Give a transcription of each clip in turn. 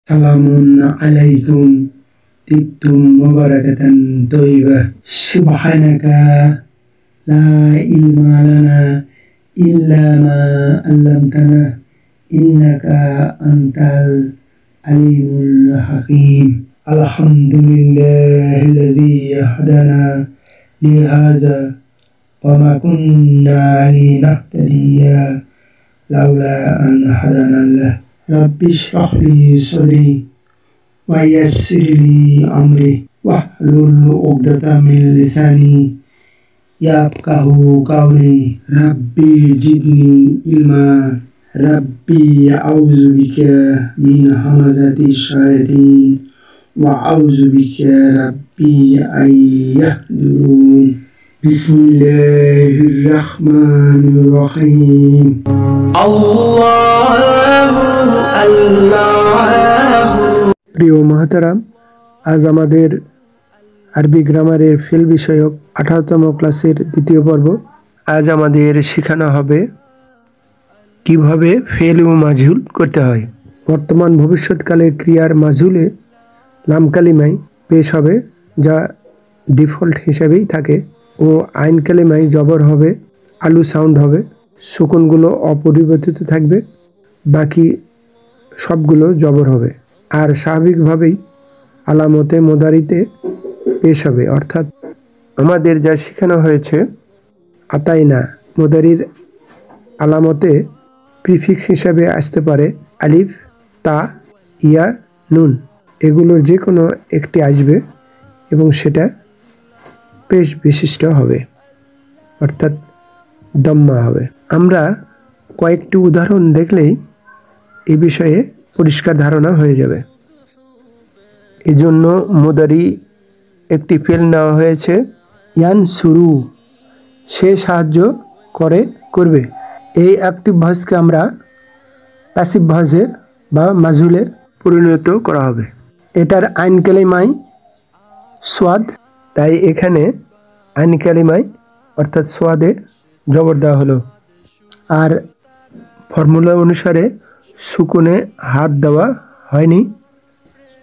Salamun alaikum tibtum mubarakatan toibah. Subhanaka la ilma lana illa ma 'allamtana innaka antal alimul hakim. Alhamdulillahilladzi hadana li hadza wa ma kunna linahtadiya laula an hadanallah. Rabbi shrah li sadri wa yassir li amri wahlul 'uqdatam min lisani yafqahu qawli. Rabbi zidni ilma. Rabbi a'udzu bika min hamazati syayatin wa a'udzu bika rabbi an yahdurun. Bismillahirrahmanirrahim. প্রিয় মহতারাম, আজ আমাদের আরবি গ্রামারের fail বিষয়ক 18তম ক্লাসের দ্বিতীয় পর্ব। আজ আমাদের শেখানো হবে কিভাবে ফেল ও মাজহুল করতে হয়। বর্তমান ভবিষ্যৎকালের ক্রিয়ার মাজহুলে লাম কালিমায় পেশ হবে, যা ডিফল্ট হিসেবেই থাকে, ও আইন কালিমায় জবর হবে, আলু সাউন্ড হবে, সুকুনগুলো অপরিবর্তিত থাকবে, বাকি সবগুলো জবর হবে। আর স্বাভাবিকভাবেই আলামতে মোদারিতে পেশ হবে, অর্থাৎ আমাদের যা শেখানো হয়েছে আতাইনা মোদারির আলামতে প্রিফিক্স হিসাবে আসতে পারে আলিফ, তা, ইয়া, নুন। এগুলোর যে কোনো একটি আসবে এবং সেটা পেশ বিশিষ্ট হবে, অর্থাৎ দম্মা হবে। আমরা কয়েকটি উদাহরণ দেখলেই এই বিষয়ে পরিষ্কার ধারণা হয়ে যাবে। এজন্য মোদারি একটি ফেল নেওয়া হয়েছে, ইয়ান সুরু, সে সাহায্য করে, করবে। এই অ্যাক্টিভ ভয়েসকে আমরা প্যাসিভ ভয়েসে বা মাজহুলে পরিণত করা হবে। এটার আইন কালিমায় সোয়াদ, তাই এখানে আইন কালিমায় অর্থাৎ সোয়াদে জবর দেওয়া হলো। আর ফর্মুলা অনুসারে সুকুনে হাত দেওয়া হয়নি।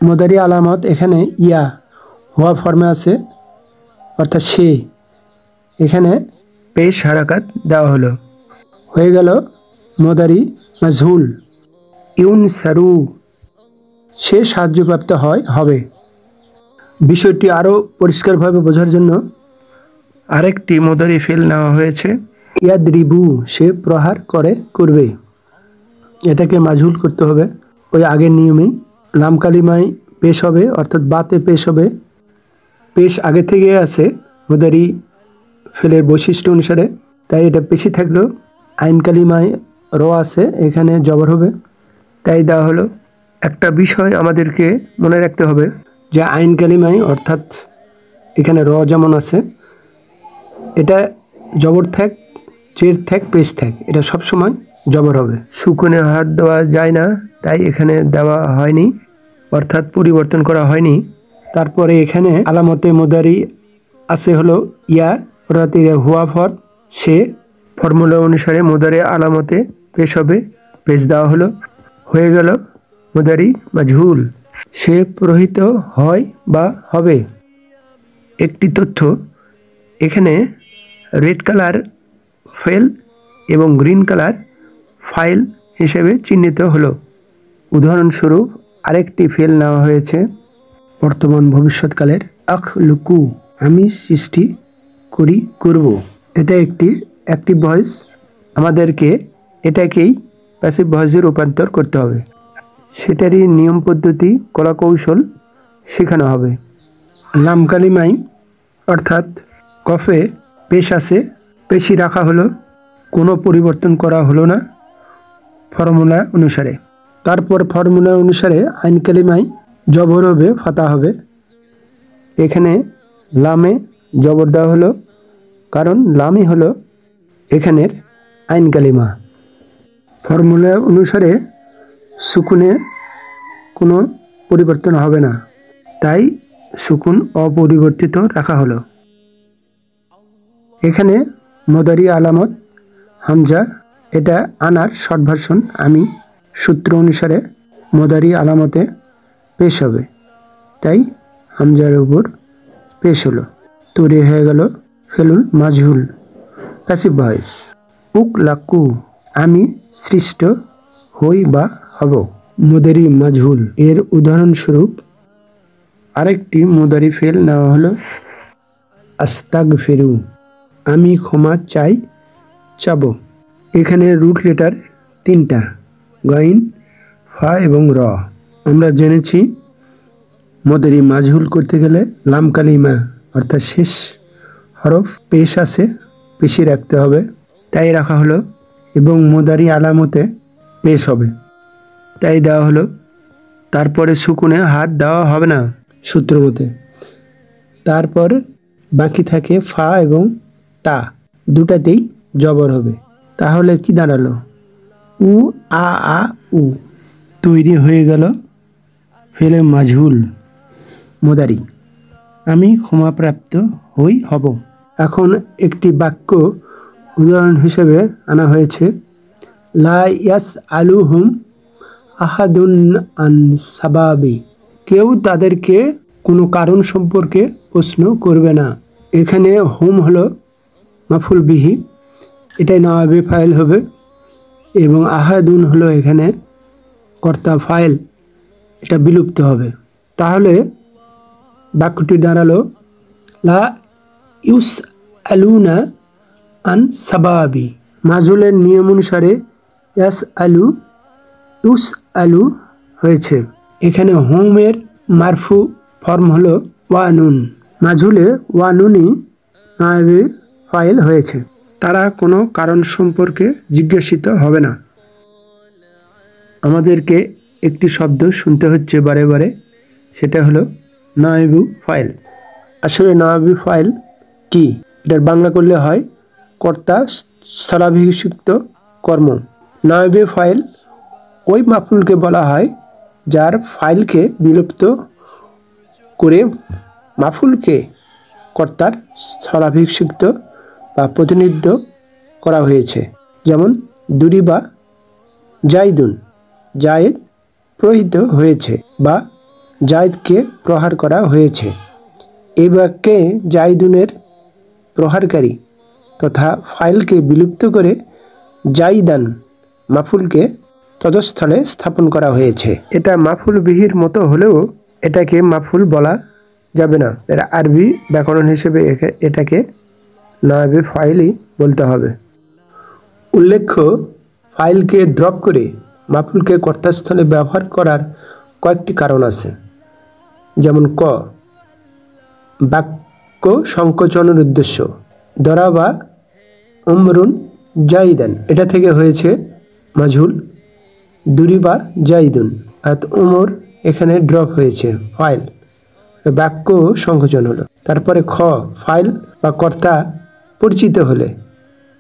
মোদারি আলামত এখানে ইয়া হওয়া ফর্মে আছে, অর্থাৎ সে, এখানে পেশ হারাকাত দেওয়া হলো। হয়ে গেল মোদারি মাজহুল। ইউন সারু, সে সাহায্যপ্রাপ্ত হবে। বিষয়টি আরও পরিষ্কারভাবে বোঝার জন্য আরেকটি মোদারি ফেল নেওয়া হয়েছে, ইয়াদরিবু, সে প্রহার করে, করবে। এটাকে মাজহুল করতে হবে ওই আগের নিয়মেই। লাম কালিমায় পেশ হবে, অর্থাৎ বাতে পেশ হবে। পেশ আগে থেকে আছে মোদারি ফেলের বৈশিষ্ট্য অনুসারে, তাই এটা পেশি থাকলো। আইন কালিমায় র আছে, এখানে জবর হবে, তাই দেওয়া হলো। একটা বিষয় আমাদেরকে মনে রাখতে হবে যে আইন কালিমায়, অর্থাৎ এখানে র যেমন আছে, এটা জবর থাক, জের থাক, পেশ থাক, এটা সবসময় জবর হবে। সুকুনে হাত দেওয়া যায় না, তাই এখানে দেওয়া হয়নি, অর্থাৎ পরিবর্তন করা হয়নি। তারপরে এখানে আলামতে মোদারি আছে হলো ইয়া, অর্থাৎ হুয়া ফর, সে। ফর্মুলা অনুসারে মোদারি আলামতে পেশ হবে, পেশ দেওয়া হলো। হয়ে গেল মোদারি মাজহুল, সে প্রহিত হয় বা হবে। একটি তথ্য, এখানে রেড কালার ফেল এবং গ্রিন কালার ফাইল হিসেবে চিহ্নিত হলো। উদাহরণস্বরূপ আরেকটি ফেল নেওয়া হয়েছে বর্তমান ভবিষ্যৎকালের, আখলুকু, আমি সৃষ্টি করি, করব। এটা একটি অ্যাক্টিভ ভয়েস, আমাদেরকে এটাকেই প্যাসিভ ভয়েসে রূপান্তর করতে হবে। সেটারই নিয়ম পদ্ধতি, কলাকৌশল শেখানো হবে। লাম কালিমাই অর্থাৎ কফে পেশ আছে, পেশি রাখা হলো, কোনো পরিবর্তন করা হলো না ফর্মুলা অনুসারে। তারপর ফর্মুলা অনুসারে আইন কালিমায় জবর হবে, ফাতা হবে। এখানে লামে জবর দেওয়া হলো, কারণ লামই হলো এখানের আইন কালিমা। ফর্মুলা অনুসারে সুকুনে কোনো পরিবর্তন হবে না, তাই সুকুন অপরিবর্তিত রাখা হলো। এখানে মোদারি আলামত হামজা, এটা আনার শর্ট ভার্সন। আমি সূত্র অনুসারে মোদারি আলামতে পেশ হবে, তাই হামজার উপর পেশ হলো। তৈরি হয়ে গেল ফেলুল মাজহুল প্যাসিভ ভয়েস। উকলাকু আমি সৃষ্ট হই বা হব। মুদারি মাজহুল এর উদাহরণস্বরূপ আরেকটি মুদারি ফেল নেওয়া হলো আস্তাগফিরু আমি ক্ষমা চাই, চাবো। এখানে রুট লেটার 3টা, গাইন, ফা এবং র। আমরা জেনেছি মুদারি মাজহুল করতে গেলে লাম কালিমা অর্থাৎ শেষ হরফ পেশ আছে, পেশি রাখতে হবে, তাই রাখা হলো। এবং মুদারি আলামতে পেশ হবে, তাই দেওয়া হলো। তারপরে সুকুনে হাত দেওয়া হবে না সূত্র মতে। তারপর বাকি থাকে ফা এবং তা, দুটাতেই জবর হবে। তাহলে কি দাঁড়ালো? উ আ আ উ। তৈরি হয়ে গেল ফেলে মাজহুল মুদারি আমি ক্ষমাপ্রাপ্ত হই হব। এখন একটি বাক্য উদাহরণ হিসেবে আনা হয়েছে লা ইয়াস আলুহুম আহাদুন আন সাবাবি কেউ তাদেরকে কোনো কারণ সম্পর্কে প্রশ্ন করবে না। এখানে হুম হলো মাফুল বিহি, এটাই নাওয়াবি ফাইল হবে, এবং আহাদুন হলো এখানে কর্তা ফাইল, এটা বিলুপ্ত হবে। তাহলে বাক্যটি দাঁড়ালো লা ইউস আলুনা আন সাবাবি। মাজহুলের নিয়ম অনুসারে ইয়াস আলু ইউস আলু হয়েছে। এখানে হোমের মারফু ফর্ম হলো ওয়ানুন। মাজহুলে ওয়ানুনই নায়েবে ফাইল হয়েছে। তারা কোনো কারণ সম্পর্কে জিজ্ঞাসিত হবে না। আমাদেরকে একটি শব্দ শুনতে হচ্ছে বারে বারে, সেটা হলো নায়েবু ফাইল। আসলে নায়েবু ফাইল কি? এটার বাংলা করলে হয় কর্তা স্থলাভিষিক্ত কর্ম। নায়েবে ফাইল ওই মাফুলকে বলা হয় যার ফাইলকে বিলুপ্ত করে মাফুলকে কর্তার স্থলাভিষিক্ত বা প্রতিনিধিত্ব করা হয়েছে। যেমন দুরিবা জাইদুন, জায়েদ প্রহিত হয়েছে বা জায়েদকে প্রহার করা হয়েছে। এই বাক্যে জাইদুনের প্রহারকারী তথা ফাইলকে বিলুপ্ত করে জাইদান মাফুলকে তদস্থলে স্থাপন করা হয়েছে। এটা মাফুল বিহির মতো হলেও এটাকে মাফুল বলা যাবে না। এরা আরবি ব্যাকরণ হিসেবে এটাকে নায়েবে ফাইলই বলতে হবে। উল্লেখ্য, ফাইলকে ড্রপ করে মাফুলকে কর্তাস্থলে ব্যবহার করার কয়েকটি কারণ আছে। যেমন ক, বাক্য সংকোচনের উদ্দেশ্য। দরাবা উমরুন জাইদান, এটা থেকে হয়েছে মাজহুল দুরিবা জাইদুন, আর উমর এখানে ড্রপ হয়েছে ফাইল, বাক্য সংকোচন হলো। তারপরে খ, ফাইল বা কর্তা পরিচিত হলে,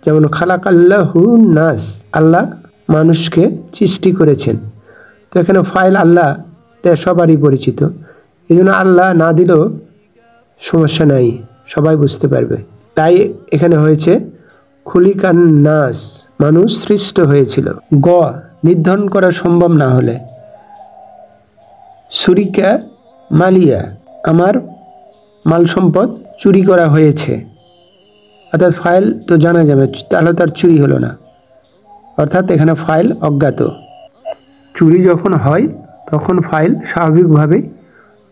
যেমন খালাক আল্লাহু নাস, আল্লাহ মানুষকে সৃষ্টি করেছেন। তো এখানে ফাইল আল্লাহ সবারই পরিচিত, এই জন্য আল্লাহ না দিলেও সমস্যা নাই, সবাই বুঝতে পারবে। তাই এখানে হয়েছে খুলিকান নাস, মানুষ সৃষ্ট হয়েছিল। গ, নির্ধারণ করা সম্ভব না হলে, সুরিকা মালিয়া, আমার মাল সম্পদ চুরি করা হয়েছে। অর্থাৎ ফাইল তো জানা যাবে, তাহলে তার চুরি হলো না, অর্থাৎ এখানে ফাইল অজ্ঞাত। চুরি যখন হয় তখন ফাইল স্বাভাবিকভাবেই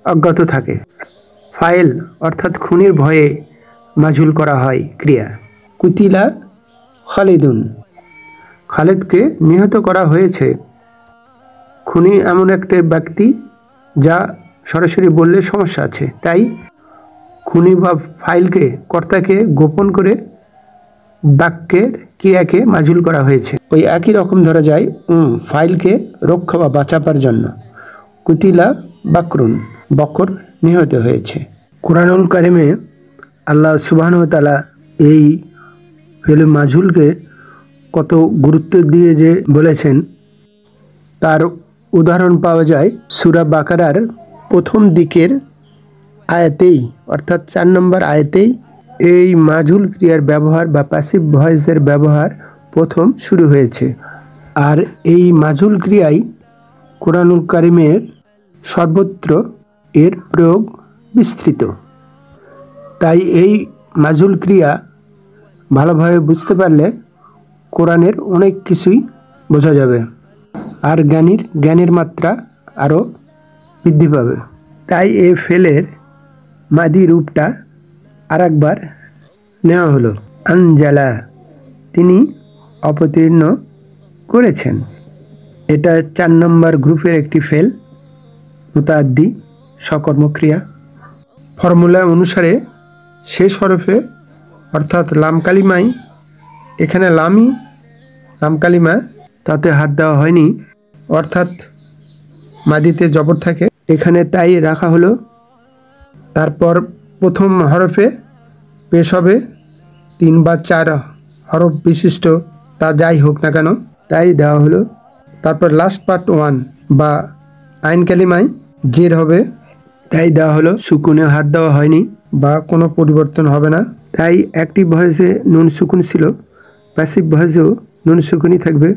অজ্ঞাত থাকে। ফাইল অর্থাৎ খুনির ভয়ে মাজহুল করা হয় ক্রিয়া। কুতিলা খালিদুন, খালিদকে নিহত করা হয়েছে। খুনি এমন একটা ব্যক্তি যা সরাসরি বললে সমস্যা আছে, তাই খুনি বা ফাইলকে কর্তাকে গোপন করে বাক্যের ক্রিয়াকে মাজহুল করা হয়েছে। ওই একই রকম ধরা যায় ফাইলকে রক্ষা বা বাঁচাবার জন্য। কুতিলা বাকরুন, বকর নিহত হয়েছে। কুরআনুল কারিমে আল্লাহ সুবহানাহু ওয়া তাআলা এই ফেলে মাজহুলকে কত গুরুত্ব দিয়ে যে বলেছেন তার উদাহরণ পাওয়া যায় সূরা বাকারার প্রথম দিকের আয়াতেই, অর্থাৎ 4 নম্বর আয়াতেই এই মাজহুল ক্রিয়ার ব্যবহার বা প্যাসিভ ভয়েসের ব্যবহার প্রথম শুরু হয়েছে। আর এই মাজহুল ক্রিয়াই কুরআনুল কারিমের সর্বত্র এর প্রয়োগ বিস্তৃত। তাই এই মাজহুল ক্রিয়া ভালোভাবে বুঝতে পারলে কোরআনের অনেক কিছুই বোঝা যাবে, আর জ্ঞানের মাত্রা আরও বৃদ্ধি পাবে। তাই এই ফেলের মাদি রূপটা আর একবার নেওয়া হলো। আনজালা, তিনি অবতীর্ণ করেছেন। এটা 4 নম্বর গ্রুপের একটি ফেল, মুতাআদ্দি সকর্মক্রিয়া। ফর্মুলা অনুসারে শেষ হরফে অর্থাৎ লাম কালিমায়, এখানে লাম কালিমা, তাতে হাত দেওয়া হয়নি, অর্থাৎ মাদিতে জবর থাকে এখানে, তাই রাখা হলো। তারপর প্রথম হরফে পেশ হবে 3 বা 4 হরফ বিশিষ্ট, তা যাই হোক না কেন, তাই দেওয়া হলো। তারপর লাস্ট পার্ট 1 বা আইন কালিমায় জের হবে, তাই দেওয়া হলো। সুকুনে হাত দেওয়া হয়নি বা কোনো পরিবর্তন হবে না। তাই অ্যাক্টিভ ভয়েসে নুন সুকুন ছিল, প্যাসিভ ভয়েসেও নুন সুকুনই থাকবে।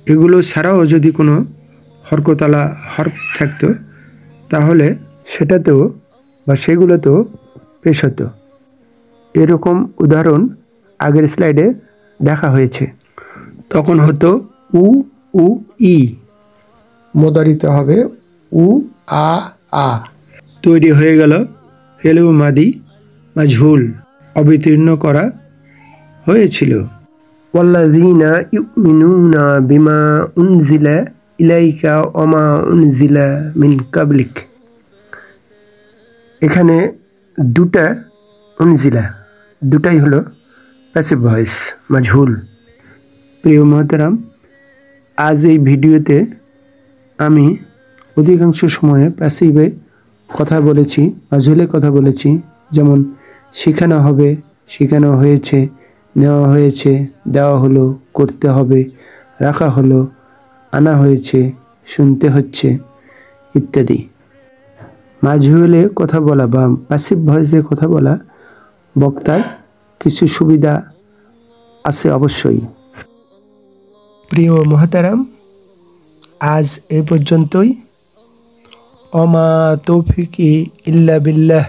এগুলো ছাড়াও যদি কোনো হরকতলা হরফ থাকতো তাহলে সেটাতেও বা সেগুলোতেও পেশ হতো। এরকম উদাহরণ আগের স্লাইডে দেখা হয়েছে। তখন হতো উ উ ই, মোদারিতে হবে উ আ আ। তৈরি হয়ে গেল ফেল মাদি মাজহুল, অবতীর্ণ করা হয়েছিল। ওয়াল্লাযীনা ইউমিনুনা বিমা উনজিলা ইলাইকা ওয়া মা উনজিলা মিন কাবলিক। এখানে দুটা উনজিলা, দুটাই হলো প্যাসিভ ভয়েস মাজহুল। প্রিয় মহতারাম, আজ এই ভিডিওতে আমি অধিকাংশ সময়ে প্যাসিভে কথা বলেছি, মাজহুলে কথা বলেছি। যেমন শেখানো হবে, শেখানো হয়েছে, নেওয়া হয়েছে, দেওয়া হলো, করতে হবে, রাখা হলো, আনা হয়েছে, শুনতে হচ্ছে ইত্যাদি। মাজহুলে কথা বলা বা প্যাসিভ ভয়েসে কথা বলা বক্তার কিছু সুবিধা আছে অবশ্যই। প্রিয় মহতারাম, আজ এ পর্যন্তই। ওমা তৌফিকি ইল্লা বিল্লাহ,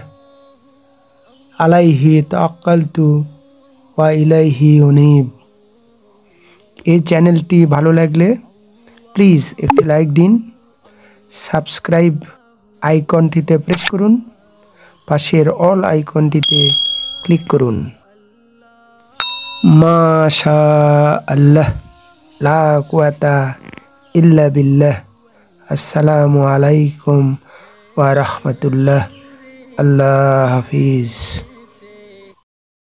আলাইহি তাওয়াক্কালতু ওয়া ইলাইহি উনীব। এই চ্যানেলটি ভালো লাগলে প্লিজ একটি লাইক দিন, সাবস্ক্রাইব আইকনটিতে প্রেস করুন, পাশের অল আইকনটিতে ক্লিক করুন। মাশা আল্লাহ, লা কুওয়াতা ইল্লা বিল্লাহ। আসসালামু আলাইকুম ওয়া রাহমাতুল্লাহ। আল্লাহ হাফিজ।